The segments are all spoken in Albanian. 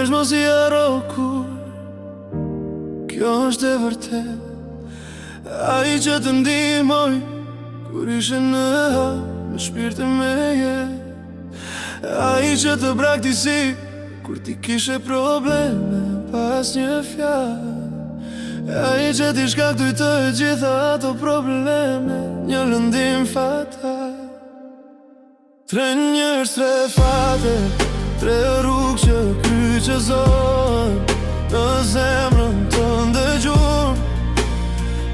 njerëz mos I haro kur kjo është e vërtet. Ai që të ndihmoj kur ishe në hap, me shpirtin me jet. Ai që të braktisi kur ti kishe probleme pas një fjalë. Ai që ti shkaktoi të gjitha ato probleme, një lëndim fatal. Tre njerëz, tre fate, tre rrugë që kryqëzojnë në zemrën të ndëgjur,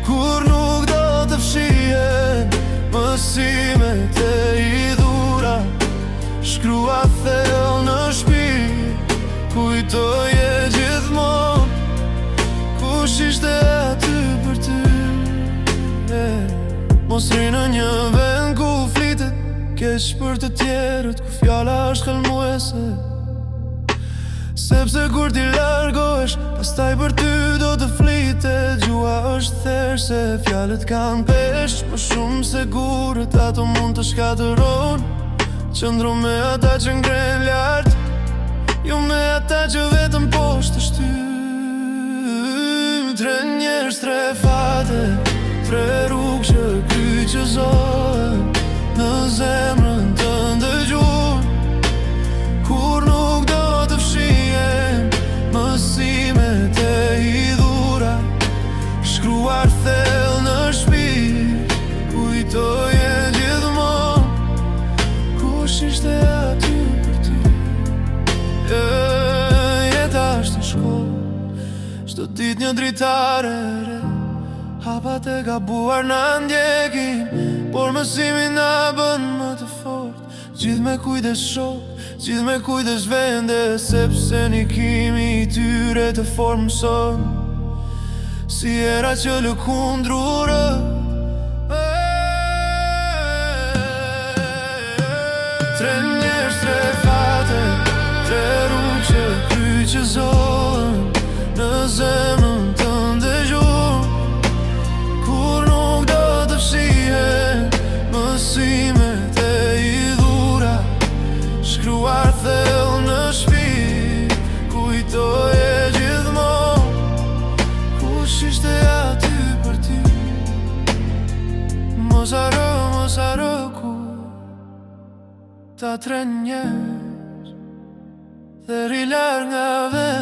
kur nuk do të fshihen mësimet e I dhura. Shkrua thellë në shpirt, kujtoje gjithmonë kush ishte aty për ty. Mos rri në një vend ku flitet keq për të tjerët, ku fjala është helmuese. Sepse kur ti largohesh, pastaj për ty do të flitet. Gjua është thjesht se fjalët kanë peshq, më shumë se gurët, ato mund të shkatërrojnë. Qëndro me ata që ngren lart, jo me ata që vetëm poshtë të shtyjnë. Tre njerëz, tre fate, tre rrugë që kryqëzojnë në zemrën të ndëgjur, kur nuk do të fshihen mësimet e I dhura. Shkruar thellë në shpirt, kujtoje gjithmonë kush ishte aty për ty. Jeta është në shkollë, çdo ditë një dritare re, hapat e gabuar na ndjekin, por mësimi na bën më të fort. Gjithë me kujdes shok, gjithë me kujdes vende, sepse një kimi I tyre të formëson si era që lëkundrurë. Tre njerëz, tre fate, tre rrugë që kryqëzojnë në zemrën të ndëgjur, kur nuk do të fshihen mësimet e I dhura. Shkruar thellë në shpirt, kujtoje gjithmonë kush ishte aty për ty. Mos haro kur ta tre njerëz dhe rri larg nga vend.